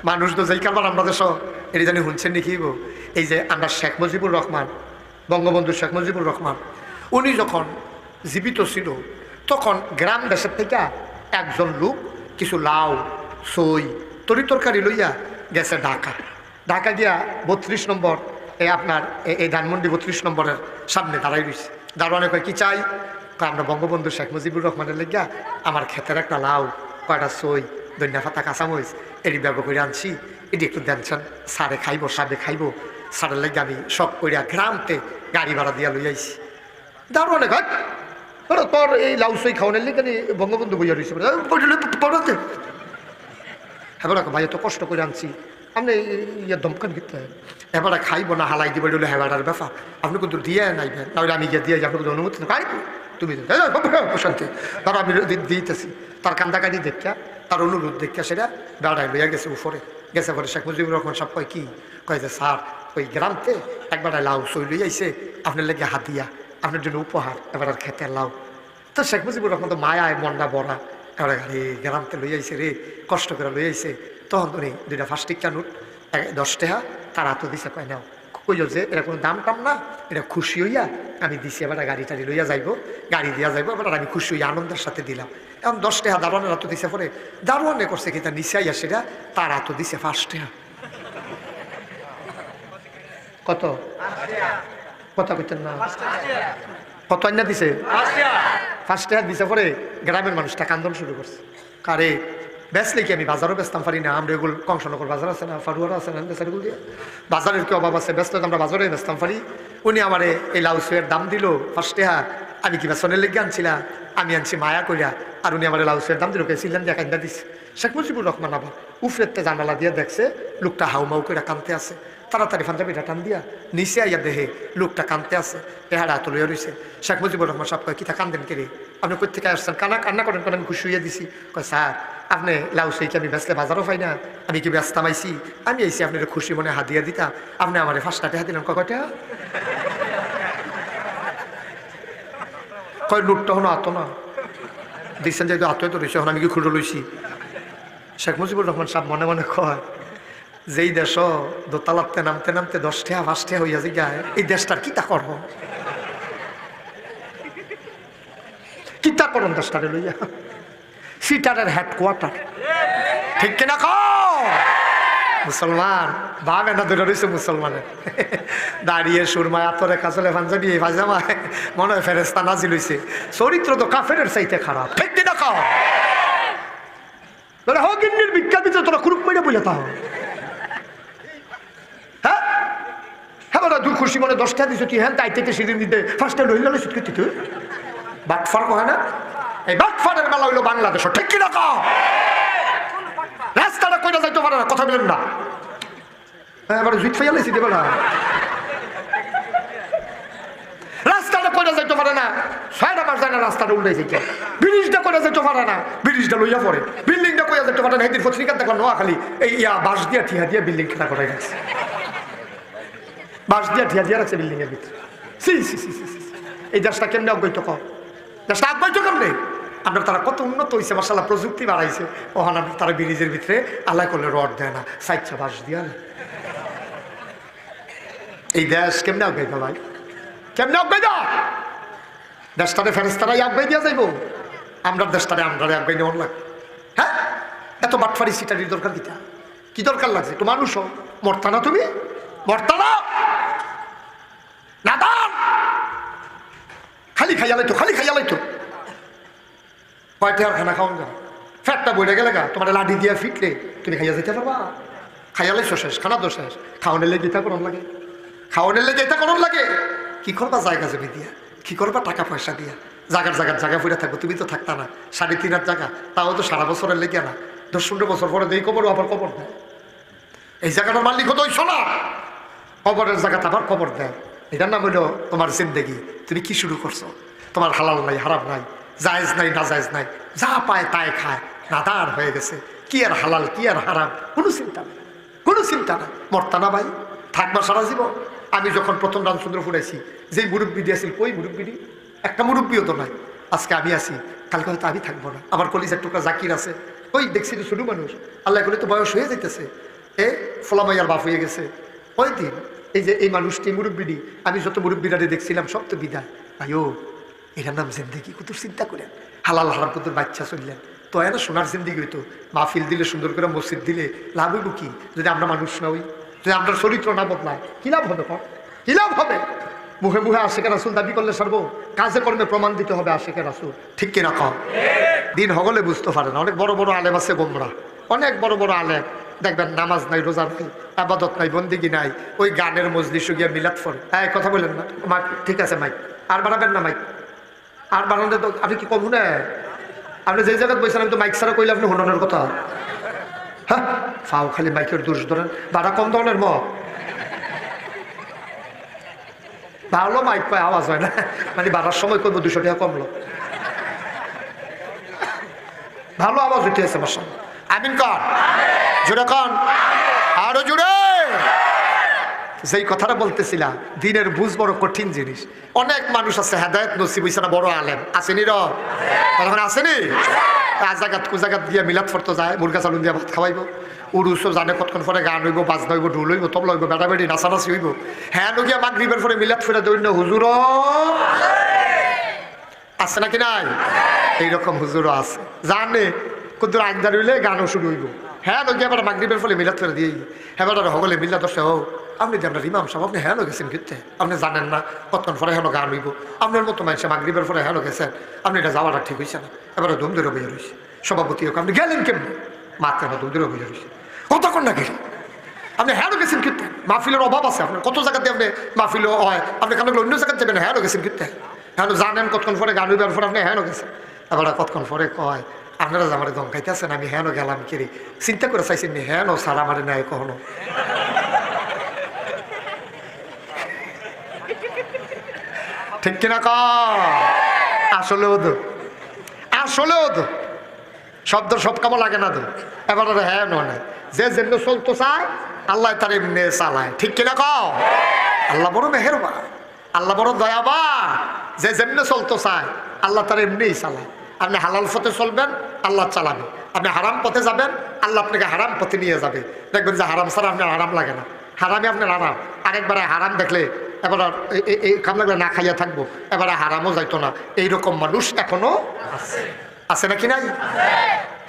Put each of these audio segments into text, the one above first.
মানুষ তো যেই কারবার আমরা দেশ এটি জানি শুনছেন নাকি গো, এই যে আমরা শেখ মুজিবুর রহমান, বঙ্গবন্ধু শেখ মুজিবুর রহমান, উনি যখন জীবিত ছিল তখন গ্রাম দেশের থেকে একজন লোক কিছু লাউ সই তরিতরকারি লইয়া গেছে ঢাকা। ঢাকা গিয়া 32 নম্বর এই আপনার এই ধানমন্ডি 32 নম্বরের সামনে দাঁড়াই রয়েছে। দারোয়ানে কয় কি চাই? আমরা বঙ্গবন্ধু শেখ মুজিবুর রহমানের লেগিয়া আমার ক্ষেতের একটা লাউ, কয়টা সই, ধনিয়া পাতা, কাঁচামরিচ এটি ব্যবহার করে আনছি, এটি একটু দেনছেন, সারে খাইব, সাবে খাইব, সারের লেগে আমি শখ করিয়া গ্রামতে গাড়ি ভাড়া দিয়া লই আইছি। দারোয়ানে কয় তোর এই লাউ সই খাওয়ানোর লেগে বঙ্গবন্ধু বইয়া রয়েছে, এবার ভাই এত কষ্ট করে আনছি, আপনি ইয়ে দমকান কিনতে এবার খাইব না হালাই দিব হেবাটার ব্যাপার, আপনি কিন্তু দিয়ে নাইবেন, তাহলে আমি গিয়ে দিয়ে আপনি কিন্তু অনুমতি খাইব, তুমি শান্তি তার আমি দিতেছি। তার কান্দাকাটি দেখা, তার অনুরোধ দেখা সেটা বেড়ায় লইয়া গেছে উপরে। গেছে পরে শেখ মুজিবুর রহমান সব কয় কি কয় যে স্যার ওই গ্রামতে একবার লাউ সই লই আইছে, আপনার লেগে হাতিয়া, আপনার জন্য উপহার, এবার আর খেতে লাউ। তো শেখ মুজিবুর রহমান তো মায়ায় মন্ডা বড়া, এবার রে গ্রামতে লই আইছে রে, কষ্ট করে লই আইছে। তখন উনি 2টা 5 টিকা নোট 10 টাকা তার হাতও দিছে, কয় নাও, কইল যে এটা কোনো দাম টাম না, এটা খুশি হইয়া আমি দিছি, এবার গাড়ি টাড়ি লইয়া যাইব, গাড়ি দিয়া যাইব, এবার আমি খুশি হইয়া আনন্দের সাথে দিলাম। এখন 10 টাকা দারোয়ানের হাতও দিছে, পরে দারোয়ানে করছে কি তার নিচে আইয়া সেটা তার হাতও দিছে 5 টাকা। কত কথা কইতেন না, কত আইনা দিছে? 5 টাকা দিছে। পরে গ্রামের মানুষটা কান্দন শুরু করছে, কারে বেচলে কি আমি বাজারও বেচতাম পারি না, আমরা এগুলো কংসনগর বাজার আছে না, ফারুয়ারা আছে না, বেচারিগুলো দিয়ে বাজারের কি অভাব আছে, বেচলে তো আমরা বাজারে বেচতাম পারি। উনি আমার এই লাউ সুয়ের দাম দিল 5 টাকা, আমি কি বেসনের লেগে আনছিলাম, আমি আনছি মায়া কইরা, আর উনি আমার লাউ সুয়ের দাম দিল কেছিলেন দিয়ে কান্দা দিচ্ছে। শেখ মুজিবুর রহমান আবার উফরেতে জানালা দিয়ে দেখছে লোকটা হাউমাউ করে কানতে আছে, তাড়াতাড়ি পাঞ্জাবিটা টান দিয়া নিচে আইয়া দেহে লোকটা কানতে আছে, পেহারা হাত লইয়া রয়েছে। শেখ মুজিবুর রহমান সাহেব কয় কিতা কান্দেন কে রে, আপনি কই থেকে আসছেন? কান্না করেন, আমি খুশি হইয়া দিছি। কয় স্যার আপনি লাউ সই কি আমি বেচলে বাজারও পাই না, আমি কি ব্যস্তাম আইছি, আমি আইছি আপনার খুশি মনে হাদিয়া দিতাম, আপনি আমার 5 টাকা দিলেন। কয়টা? কয় লুটটা হনো আতো না দিচ্ছেন, যেহেতু আত্মীয় তো রয়েছে, এখন আমি কি খুঁড়ো লইছি। শেখ মুজিবুর রহমান সাহেব মনে মনে কয় যেই দেশ দোতলাতে নামতে নামতে 10 টাকা 5 টাকা হইয়া যায়, এই দেশটার কিতা করব, কিতা করন দেশটারে লইয়া, সিটারের হেডকোয়ার্টার, ঠিক কিনা কও? মুসলমান বাঘ এনা ধরে রয়েছে মুসলমানের, দাঁড়িয়ে সুরমায় আতরে কাজলে পাঞ্জাবি পায়জামায় মনে হয় ফেরেস্তা নাজিল হইছে। চরিত্র তো কাফেরের চাইতে খারাপ, ঠিক কিনা কও? তোরা হকিন্নির বিজ্ঞান ভিতরে তোরা কুরুপ মেরে বলে তাও, হ্যাঁ হ্যাঁ বলা তুই খুশি মনে 10 টাকা দিছ, তুই হ্যাঁ তাইতে সিঁড়ি দিতে 1 টাকা লইল সুদ করতি, তুই বাটফার কয় না, এই বাটফারের মেলা হইলো বাংলাদেশ, ঠিক কিনা কও? রাস্তাটা কইরা যাইতে পারে না, কথা বলেন না, হ্যাঁ এবার জুত ফাইয়া লাইছি দেবে না, রাস্তাটা কইরা যাইতে পারে না, 6টা মাস যায় না রাস্তাটা উল্টাইছে, কে ব্রিজটা কইরা যাইতে পারে না, ব্রিজটা লইয়া পড়ে, বিল্ডিংটা কইরা যাইতে পারে না, এদিন পত্রিকা দেখো নোয়াখালী এই বাঁশ দিয়া ঠিয়া দিয়া বিল্ডিং খেলা করাই গেছে, বাঁশ দিয়া ঠিয়া দিয়া রাখছে বিল্ডিং এর ভিতরে। সি সি সি সি এই দেশটা কেমনে অজ্ঞাত কও, দেশটা অজ্ঞাত কেমনে? আপনার তারা কত উন্নত হয়েছে, মাশাআল্লাহ প্রযুক্তি বাড়াইছে, ওখানে আপনার তারা ব্রিজের ভিতরে আল্লাহ করলে রড দেয় না, 4 বাঁশ দিয়া। এই দেশ কেমনে অজ্ঞাত ভাই, কেমনে অজ্ঞাত? দেশটারে ফেরেস্তারাই আজ্ঞাই দিয়া যাইব, আমরা দেশটারে আমরা আজ্ঞাই নেওয়ার লাগবে। হ্যাঁ এত বাটফারি সিটারির দরকার কিটা, কি দরকার লাগছে? তো মানুষ মরতা না, তুমি মরতা না, নাদান খালি খাইয়া লাইতো, খালি খাইয়া লাইতো, কয়টা আর খানা খাওয়ান যা, ফ্যাটটা বইটা গেলে গা, তোমার লাঠি দিয়া ফিটলে তুমি খাইয়া যেতে পারবা, খাইয়া লাইছো শেষ, খানা তো শেষ, খাওয়ানের লেগে এটা করন লাগে, খাওয়ানের লেগে এটা করন লাগে, কি করবা জায়গা জমি দিয়া, কি করবা টাকা পয়সা দিয়া, জায়গার জায়গা ফুটে থাকবো, তুমি তো থাকতা না, 3.5 জায়গা, তাও তো সারা বছরের লেগে না, 10-15 বছর পরে দেই কবর, আবার কবর দেয়, এই জায়গাটার মালিক হতো ওই শোনা, কবরের জায়গাতে আবার কবর দেয়, এটার নাম হইলো তোমার জিন্দেগি। তুমি কি শুরু করছো, তোমার হালাল নাই হারাম নাই, জায়েজ নাই না জায়েজ নাই, যা পায় তাই খায়, নাদার হয়ে গেছে, কি আর হালাল কি আর হারাম কোনো চিন্তা নাই, কোনো চিন্তা নাই, মরতা না ভাই, থাকবা সারা জীবন। আমি যখন প্রথম রামচন্দ্রপুর আছি, যেই মুরব্বী দিয়েছিল ওই মুরব্বীটি, একটা মুরব্বীও তো নাই, আজকে আমি আছি, কালকে হয়তো আমি থাকবো না, আমার কলিজার টুকরা জাকির আছে, ওই দেখছি তো ছোট মানুষ, আল্লাহ করে তো বয়স হয়ে যেতেছে, ফলামাইয়ার বাপ হয়ে গেছে। ওই দিন এই যে এই মানুষটি মুরব্বিডি, আমি যত মুরব্বিরারে দেখছিলাম সব তো বিদায়। ভাইও এটার নাম জিন্দেগি, কত চিন্তা করেন। হালাল হারাম কত বাচ্চা চললেন, তো না সোনার জিন্দিগি হইতো। মাহফিল দিলে, সুন্দর করে মসজিদ দিলে লাভ হইব কি যদি আমরা মানুষ না হই, যদি আমরা চরিত্র না বদলায়? কি লাভ হবে? কি লাভ হবে? মুখে মুখে আশিকে রাসূল দাবি করলে সারব, কাজে কর্মে প্রমাণ দিতে হবে আশিকে রাসূল। ঠিক কিনা কম? দিন হগলে বুঝতে পারে না। অনেক বড় বড় আলেম আছে গোমরা, অনেক বড় বড় আলেম দেখবেন নামাজ নাই, রোজা নাই, আবাদত নাই, বন্দিগি নাই, ওই গানের মজলিসে গিয়ে মিলাদ পড়ে। হ্যাঁ কথা বলেন না মাইক, ঠিক আছে মাইক আর বাড়াবেন না, মাইক আর বাড়ানো তো আপনি কি কম না? আপনি যে জায়গায় বলছেন আমি তো মাইক ছাড়া কইলে আপনি হননের কথা। হ্যাঁ ফাও খালি মাইকের দোষ ধরেন, বাড়া কম ধরনের ভালো মাইক পায় আওয়াজ হয় না, মানে বাড়ার সময় করবো 200 টাকা কমলো, ভালো আওয়াজ উঠে আছে মাসা। আমিন কন, জোরে কন, আরো জোরে। যেই কথাটা বলতেছিলাম, দিনের বুঝ বড় কঠিন জিনিস। অনেক মানুষ আছে হেদায়েত নসিব হইছে না, বড় আলেম আসেনি র তখন আসেনি, আজাগাত কুজাগাত দিয়ে মিলাদ ফরতো যায়, মুরগা চালুন দিয়ে ভাত খাওয়াইব, উরুসও জানে কতক্ষণ পরে গান হইব, বাজনা হইব, ঢোল হইব, তবলা হইব, বেড়াবেড়ি নাচানাচি হইব। হ্যাঁ নগিয়া মাগরিবের পরে মিলাদ ফেরা দৈন্য হুজুর আছে নাকি নাই? এইরকম হুজুরও আছে জানে কুদুর আঞ্জার হইলে গানও শুরু হইব। হ্যাঁ নগিয়া আবার মাগরিবের ফলে মিলাদ ফেরা দিয়ে হ্যাঁ হগলে মিলাদ আসে হোক। আপনি যে আপনার ইমাম সাহেব, আপনি হ্যাঁ গেছেন কিন্তু আপনি জানেন না কতক্ষণ পরে হেন গান হইব। আপনার মতো মানুষ মাগরিবের পরে হ্যাঁ গেছেন, আপনি এটা যাওয়াটা ঠিক হয়েছে না, এবারে ধুম ধরে বইয়া রয়েছে। সভাপতি হোক আপনি গেলেন কেমনি? মাত্র না ধুম ধরে বইয়া রয়েছে, কতক্ষণ না গেলেন আপনি হ্যাঁ গেছেন কিন্তু। মাহফিলের অভাব আছে আপনার, কত জায়গাতে আপনি মাহফিল হয়, আপনি কেন অন্য জায়গাতে যাবেন হ্যাঁ গেছেন কিন্তু। হ্যাঁ জানেন কতক্ষণ পরে গান হইবার পরে আপনি হ্যাঁ গেছেন, এবার কতক্ষণ পরে কয় আপনারা যে আমার ধমকাইতে আছেন আমি হ্যাঁ গেলাম কিরে, চিন্তা করে চাইছেন হ্যাঁ স্যার আমার নেয় কখনো। ঠিক কিনা ক? আসলেও তো শব্দ সব কামো লাগে না তো। এবার হ্যাঁ নয়, যে যেমনি চলতে চায় আল্লাহ তার এমনি চালায়। ঠিক কিনা ক? আল্লাহ বড় মেহেরবান, আল্লাহ বড় দয়াবান, যে যেমনি চলতে চায় আল্লাহ তার এমনিই চালায়। আপনি হালাল পথে চলবেন আল্লাহ চালাবে, আপনি হারাম পথে যাবেন আল্লাহ আপনাকে হারাম পথে নিয়ে যাবে। দেখবেন যে হারাম ছাড়া আপনার হারাম লাগে না, হারামে আপনার আরাম। আরেকবারে হারাম দেখলে এবার এই কাম লাগলে না খাইয়া থাকবো, এবারে হারামও যাইতো না। এইরকম মানুষ এখনো আছে নাকি নাই?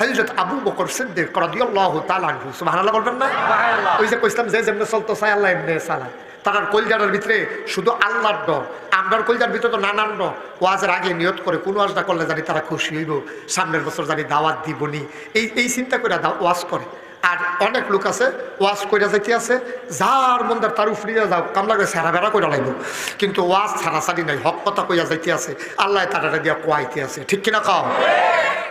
হযরত আবু বকর সিদ্দিক রাদিয়াল্লাহু তাআলা আনহু, সুবহানাল্লাহ বলবেন না? ওই যে কইছিলাম যে যেমনি চলতে চায় আল্লাহ এমনি চালায়। তার কলজাটার ভিতরে শুধু আল্লাহর ডর, আমরার কলজার ভিতরে তো নানান ডর। ওয়াজের আগে নিয়ত করে কোন ওয়াজ না করলে জানি তারা খুশি হইব, সামনের বছর জানি দাওয়াত দিবনি, এই চিন্তা করে ওয়াজ করে। আর অনেক লোক আছে ওয়াজ কইরা যাইতে আছে, যার মন্দার তার উফরিয়া যাও, কাম লাগবে সেরা বেড়া কইরা লাগবে, কিন্তু ওয়াজ ছাড়াছাড়ি নাই, হক কথা কইয়া যাইতে আছে, আল্লাহ তারা দিয়া কোয়াইতে আছে। ঠিক কিনা খাও?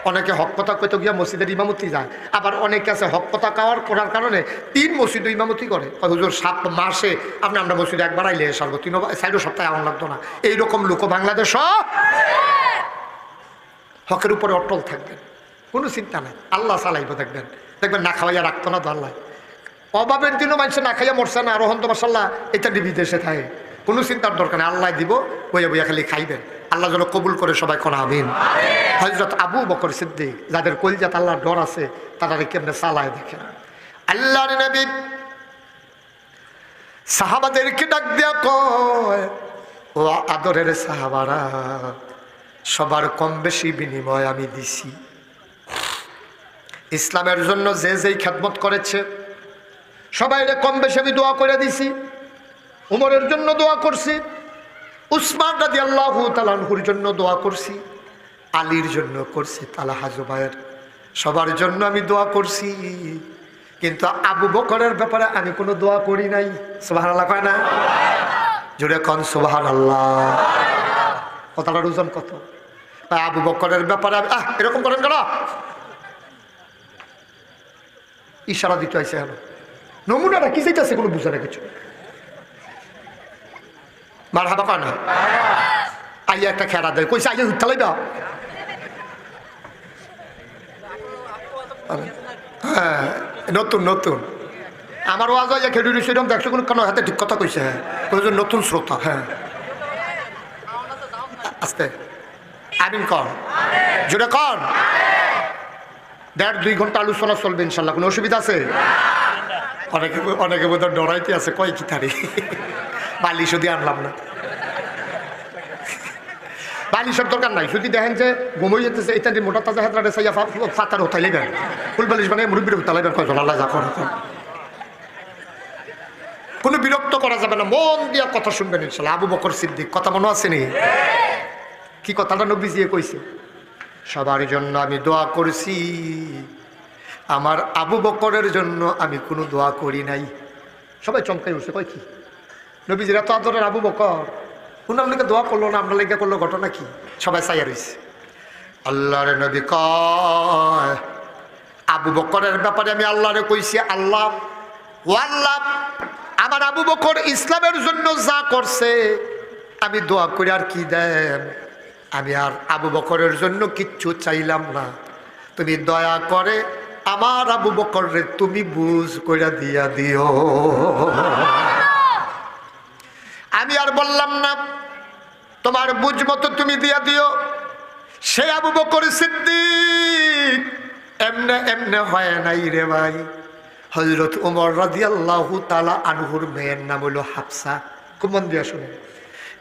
অনেকে হক কথা কইতে গিয়া মসজিদের ইমামতি যায়, আবার অনেকে আছে হক কথা করার কারণে 3 মসজিদ ইমামতি করে। হুজুর 7 মাসে আমরা মসজিদে একবার আইলে সারবো, 3 সপ্তাহে এমন লাগতো না। এইরকম লোক বাংলাদেশ হকের উপরে অটল থাকবেন, কোনো চিন্তা নাই, আল্লাহ চালাইব। দেখবেন না খাওয়াইয়া রাখতো না তো আল্লাহ। অভাবের দিনও মানুষ না খাইয়া মরছে না, রহন্ত মাসাল্লাহ এটা বিদেশে থাকে, কোনো চিন্তার দরকার নেই, আল্লাহ দিব, বইয়া বইয়া খালি খাইবেন। আল্লাহ যেন কবুল করে সবাই কোন আমিন। হযরত আবু বকর সিদ্দিক, যাদের কলিজাত আল্লাহর ডর আছে, তারা কেমনে চালায় দেখেন। আল্লাহর নবী সাহাবাদেরকে ডাক দিয়া কয়, ও আদরের সাহাবারা, সবার কম বেশি বিনিময় আমি দিছি। ইসলামের জন্য যে যেই খেদমত করেছে সবাই কম বেশি আমি দোয়া করে দিছি। উমরের জন্য দোয়া করছি, উসমান রাদিয়াল্লাহু তাআলা আনহুর জন্য দোয়া করছি, আলীর জন্য করছি, তালহা জুবায়ের, সবার জন্য আমি দোয়া করছি। কিন্তু আবু বকরের ব্যাপারে আমি কোনো দোয়া করি নাই। সুবহানাল্লাহ কয় না? জোরে কোন সুবহানাল্লাহ। কথাটার ওজন কত? আবু বকরের ব্যাপারে এরকম করেন কেন? ইশারা দিতে আইসে হলো, নমুনাটা কি চাইতেছে কোনো বুঝে না কিছু। মারহাবা কয় না? আইয়া একটা খেলা দেয়, কইছে আইয়া উঠতে লাইবা। হ্যাঁ নতুন আমার ওয়াজ আইয়া খেলুড়ি সেরকম দেখছো কোনো কেন হাতে ঠিক কথা কইছে। হ্যাঁ নতুন শ্রোতা। হ্যাঁ আস্তে আমিন কর, জোরে কর। 1.5-2 ঘন্টা আলোচনা চলবে ইনশাল্লাহ, কোনো অসুবিধা আছে? অনেকে বোধহয় ডরাইতে আছে, কয় কি থারি বালি শুধু আনলাম না, বালিশের দরকার নাই। যদি দেখেন যে ঘুমই যেতেছে এটা মোটা তাজা হাতরা চাইয়া ফাতার হতাই লাগবেন, ফুল বালিশ মানে মুরব্বীর হতা লাগবেন, কয়জন আল্লাহ যা করে কোনো বিরক্ত করা যাবে না, মন দিয়া কথা শুনবেন ইনশাল্লাহ। আবু বকর সিদ্দিক, কথা মনে আছে নি? কি কথাটা নবীজি কইছে? সবার জন্য আমি দোয়া করছি, আমার আবু বকরের জন্য আমি কোনো দোয়া করি নাই। সবাই চমকাই উঠছে, কয় কি নবীজির এত আদরের আবু বকর, উনার লেগে দোয়া করলো না, আমরা লেগে করলো, ঘটনা কি? সবাই চাইয়া রয়েছে। আল্লাহর নবী কয় আবু বকরের ব্যাপারে আমি আল্লাহরে কইছি, আল্লাহ ও আল্লাহ, আমার আবু বকর ইসলামের জন্য যা করছে আমি দোয়া করে আর কি দেন, আমি আর আবু বকরের জন্য কিচ্ছু চাইলাম না, তুমি দয়া করে আমার আবু বকরে তুমি বুঝ কইরা দিয়া দিও। আমি আর বললাম না, তোমার বুঝ মতো তুমি দিয়া দিও। সে আবু বকর সিদ্দিক এমনে এমনে হয় নাই রে ভাই। হযরত ওমর রাদিয়াল্লাহু তাআলা আনহুর মেয়ের নাম হলো হাফসা। খুব মন দিয়া শুনে,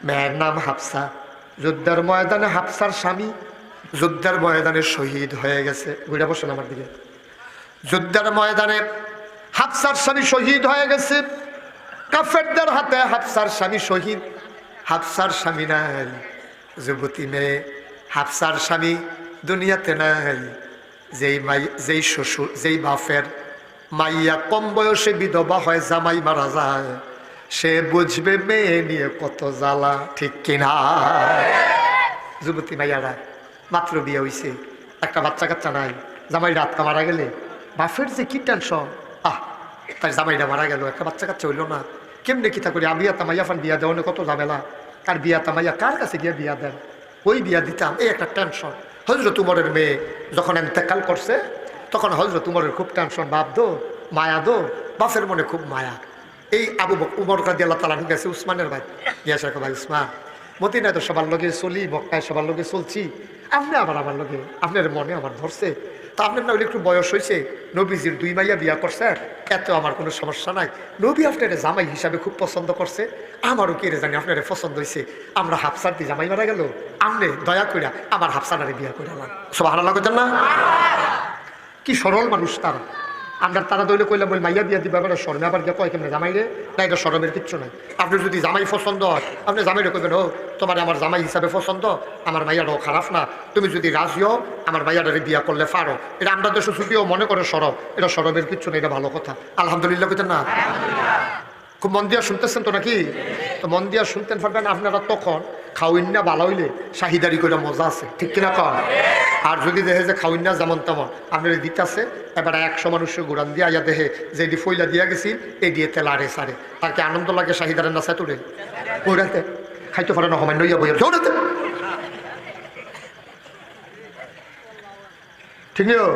মেয়ের নাম হাফসা। যুদ্ধের ময়দানে হাফসার স্বামী যুদ্ধের ময়দানে শহীদ হয়ে গেছে। ঘুরে বসেন আমার দিকে। যুদ্ধের ময়দানে হাফসার স্বামী শহীদ হয়ে গেছে, কাফেরদের হাতে হাফসার স্বামী শহীদ। হাফসার স্বামী নাই, যুবতী মেয়ে হাফসার স্বামী দুনিয়াতে নাই। যেই শ্বশুর, যেই বাপের মাইয়া কম বয়সে বিধবা হয়, জামাই মারা যায়, সে বুঝবে মেয়ে নিয়ে কত জ্বালা, ঠিক কিনা? যুবতী মাইয়ারা মাত্র বিয়ে হয়েছে, একটা বাচ্চা কাচ্চা নাই, জামাই রাতকা মারা গেলে বাপের যে কি টেনশন, তাই জামাইটা মারা গেল, একটা বাচ্চা কাচ্চা হইল না, কেমনে কিতা করি আমি তামাইয়া ফান বিয়া দেওয়ানে কত ঝামেলা, কার বিয়া তামাইয়া কার কাছে গিয়ে বিয়া দেন, ওই বিয়া দিতাম, এই একটা টেনশন। হযরত উমরের মেয়ে যখন ইন্তেকাল করছে তখন হযরত উমরের খুব টেনশন, বাপ দো মায়া দো, বাপের মনে খুব মায়া। এই আবু উমর রাদিয়াল্লাহু তাআলা গেছে উসমানের ভাই, গিয়াছে ভাই উসমান, মদিনায় তো সবার লগে চলি, মক্কায় সবার লগে চলছি, আপনি আমার লগে, আপনার মনে আমার ধরছে, তা আপনার না একটু বয়স হয়েছে, নবীজির 2 মাইয়া বিয়া করছে, এত আমার কোনো সমস্যা নাই, নবী আপনার জামাই হিসাবে খুব পছন্দ করছে, আমারও কে জানি আপনার পছন্দ হয়েছে, আমরা হাফসার দিয়ে জামাই মারা গেল, আপনি দয়া কইরা আমার হাফসানারে বিয়া করে আলাম। সুবহানাল্লাহ কইতেন না? কি সরল মানুষ তারা। আমরা তারা দইলে কইলাম বই মাইয়া বিয়া দিবা করে শরমে আবার গিয়ে কয় কেমনে জামাই রে, না এটা শরমের কিচ্ছু নাই। আপনি যদি জামাই পছন্দ হয় আপনি জামাইরে কইবেন, ও তোমার আমার জামাই হিসাবে পছন্দ, আমার মাইয়াটাও খারাপ না, তুমি যদি রাজি হও আমার মাইয়াটারে বিয়া করলে পারো। এটা আমরা দেশে ছুটিও মনে করে সরব, এটা সরমের কিচ্ছু নেই, এটা ভালো কথা। আলহামদুলিল্লাহ কইতেন না? খুব মন দিয়া শুনতেছেন তো নাকি? তো মন দিয়া শুনতেন পারবেন আপনারা, তখন খাওয়িন্না ভালো হইলে শাহিদারি করে মজা আছে, ঠিক কিনা কন? আর যদি দেখে যে খাওয়িন্না যেমন তেমন আপনার দিতেছে, এবার 100 মানুষের গুড়ান দিয়ে আইয়া দেখে যে এটি ফইলা দিয়া গেছি, এই দিয়ে তেল আরে সারে, তার কি আনন্দ লাগে শাহিদারের না সাতুরে? ওইটাতে খাইতে পারে না, হমান্য ইয়া বইয়া ওটাতে, ঠিক নিও?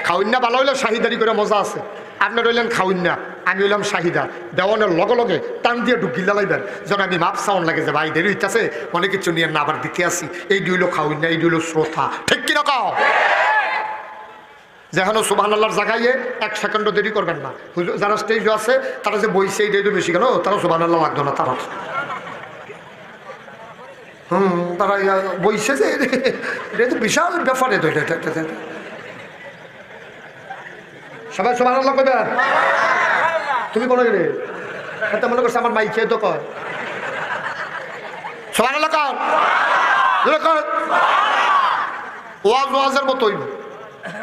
খাওয়িন্না ভালো হইলে শাহিদারি করে মজা আছে। আপনার হইলেন খাওয়িন্না, আমি হইলাম শাহিদা, দেওয়ানের লগে লগে টান দিয়ে ঢুকিলা লাইবেন, যেন আমি মাপ সাউন্ড লাগে যে ভাই দেরি হইতেছে, অনেক কিছু নিয়ে না আবার দিতে আসি, এই দুইলো খাওয়িন্না, এই দুইলো শ্রোতা, ঠিক কিনা কাও? যেখানে সুবহানাল্লাহর জায়গায় 1 সেকেন্ডও দেরি করবেন না। যারা স্টেজে আছে তারা যে বইছে এই ডেটও বেশি কেন, তারা সুবহানাল্লাহ লাগতো না, তারা তারা বইছে যে এটা তো বিশাল ব্যাপার। এটা সবাই সুবহানাল্লাহ কইবেন। তুমি কোন গেলে এটা মনে করছে আমার মাই খেয়ে তো কয় সুবহানাল্লাহ কর, ওয়াজের মতোই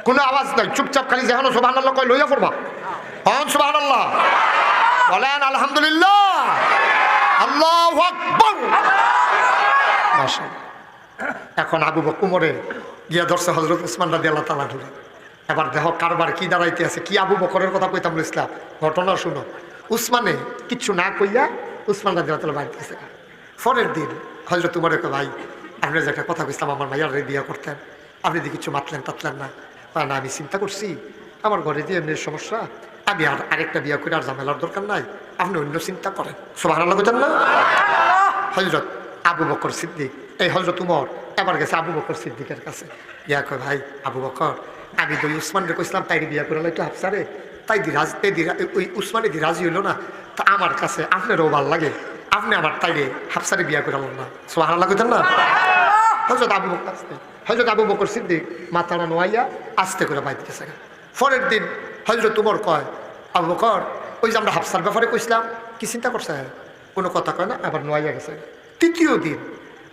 কোনো আওয়াজ নাই, চুপচাপ খালি যেখানে সুবহানাল্লাহ কয় লইয়া পড়বা। হন সুবহানাল্লাহ বলেন, আলহামদুলিল্লাহ, আল্লাহু আকবার। মাশাআল্লাহ। এখন আবু বকর উমরে গিয়া ধরছে হযরত উসমান রাদিয়াল্লাহু তাআলা ধরে। এবার দেখো কারবার কি দাঁড়াইতে আছে, কি আবু বকরের কথা কইতাম ইসলাম, ঘটনা শুনো। উসমানে কিচ্ছু না কইয়া উসমান রাদিয়াল্লাহু তাআলা বাইরে গেছে। পরের দিন হযরত উমরে কয়, ভাই আপনি যে একটা কথা কইছিলাম আমার মাইয়ার বিয়া করতেন, আপনি দিয়ে কিছু মাতলেন টাতলেন না? না, আমি চিন্তা করছি আমার ঘরে দিয়ে এমনি সমস্যা, আমি আর আরেকটা বিয়া করে আর ঝামেলার দরকার নাই, আপনি অন্য চিন্তা করেন। সুবহানাল্লাহ কইতেন না? হযরত আবু বকর সিদ্দিক, এই হযরত উমর এবার গেছে আবু বকর সিদ্দিকের কাছে, ইয়া কয়, ভাই আবু বকর আমি তো উসমানকে কইছিলাম তাইরে বিয়া করে একটু হাফসারে, তাই ওই উসমানে দি রাজি হইলো না। তা আমার কাছে আপনারও ভাল লাগে, আপনি আমার তাইরে হাফসারে বিয়া করে না, সুবহানাল্লাহ কইতেন না? হযরত আবু বকর সিদ্দিক মাথাটা নোয়াইয়া আস্তে করে বাইরে গেছে। পরের দিন হযরত উমর কয়, আবু বকর ওই যে আমরা হাফসার ব্যাপারে কইছিলাম, কি চিন্তা করছে? কোনো কথা কয় না, আবার নোয়াইয়া গেছে। তৃতীয় দিন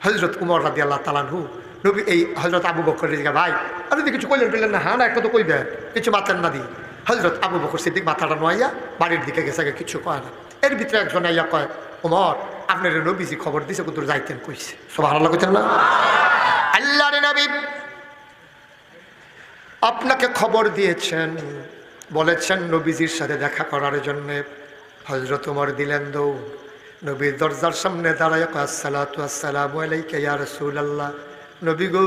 হযরত উমর রাদিয়াল্লাহু তাআলা আনহু নবী এই হযরত আবু বকরের দিকে, ভাই আপনি কিছু কইলেন টইলেন না? হ্যাঁ না, একটা তো কইবেন, কিছু মাথার না দিই। হযরত আবু বকর সিদ্দিক মাথাটা নোয়াইয়া বাড়ির দিকে গেছে, কিছু কয় না। এর ভিতরে একজন আইয়া কয়, ওমর আপনার নবীজি খবর দিছে কোথাও যাইতেন, কইছে। সুবহানাল্লাহ কইতেন না? আল্লাহর নবী আপনাকে খবর দিয়েছেন, বলেছেন নবীজির সাথে দেখা করার জন্যে। হযরত ওমর দিলেন দৌড়, নবীর দরজার সামনে দাঁড়ায় কয়, আসসালাতু আসসালামু আলাইকা ইয়া রাসূলুল্লাহ। নবী গো,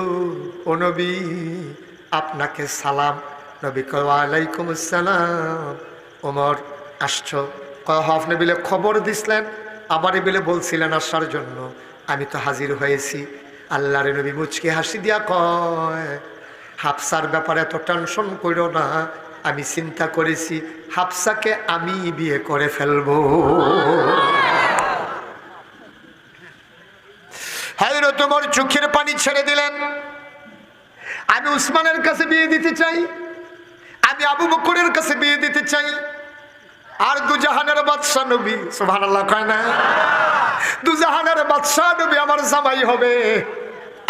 ও নবী আপনাকে সালাম। নবী কয়, ওয়ালাইকুম আসসালাম। ওমর আসছো? কয়, আপনি বিলে খবর দিছিলেন, আমারে বিলে বলছিলেন আসার জন্য, আমি তো হাজির হয়েছি। আল্লাহর নবী মুচকি হাসি দিয়া কয়, হাফসার ব্যাপারে এত টেনশন করো না, আমি চিন্তা করেছি হাফসাকে আমি বিয়ে করে ফেলবো। হযরত ওমর চোখের পানি ছেড়ে দিলেন, আমি উসমানের কাছে বিয়ে দিতে চাই, আমি আবু বকরের কাছে বিয়ে দিতে চাই, আর দুজাহানের বাদশা নবী, সুবহানাল্লাহ কয় না? দুজাহানের বাদশা নবী আমার জামাই হবে।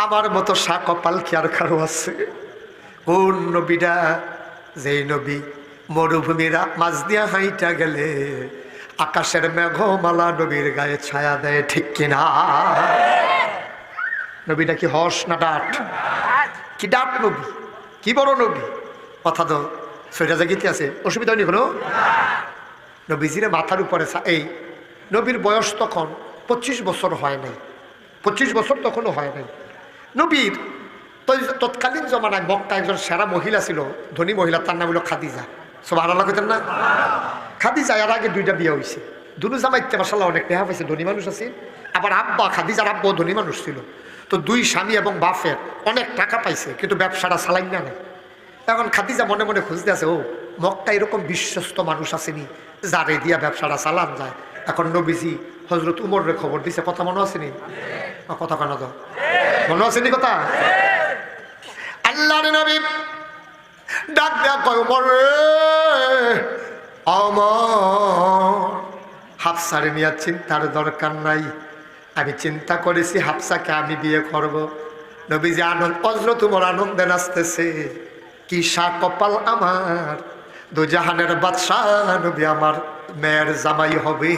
আমার মতো শাকপাল কি আর কারো আছে? কোন নবীটা? যেই নবী মরুভূমির মাঝ দিয়া হাইটা গেলে আকাশের মেঘমালা নবীর গায়ে ছায়া দেয়, ঠিক কিনা? নবীটা কি হর্ষ না ডাট? কি ডাট নবী, কি বড় নবী! কথা তো সৈরা জাগিতে আছে, অসুবিধা হয়নি কোনো? নবীজিরে মাথার উপরে এই নবীর বয়স তখন 25 বছর হয় নাই, 25 বছর তখনও হয় নাই। নবীর তৎকালীন জমানায় মক্কা একজন সেরা মহিলা ছিল, ধনী মহিলা, তার নাম হলো খাদিজা। সুবহানাল্লাহ কইতেন না? খাদিজা এর আগে 2টা বিয়ে হয়েছে, দুটো জামাইতে মাশাআল্লাহ অনেক টাকা পাইছে, ধনী মানুষ আছে। আবার আব্বা, খাদিজার আব্বাও ধনী মানুষ ছিল। তো 2 স্বামী এবং বাপের অনেক টাকা পাইছে, কিন্তু ব্যবসাটা চালাই না। এখন খাদিজা মনে মনে খুঁজতে আছে, ও মক্কা এরকম বিশ্বস্ত মানুষ আসেনি যারে দিয়া ব্যবসাটা চালান যায়। এখন নবীজি হযরত উমরের খবর দিছে, কথা মনে আসেনি? কথা কেন তো মনে আসেনি কথা? আল্লাহর নবী ডাক দেয়া কয়, ওমর আমার হাফসারে নিয়ে চিন্তার দরকার নাই, আমি চিন্তা করেছি হাফসাকে আমি বিয়ে করব। নবীজি আনন্দ, হযরত ওমর আনন্দে নাচতেছে, কি শাকপাল আমার, দুজাহানের বাদশা নবী আমার মেয়ের জামাই হবে।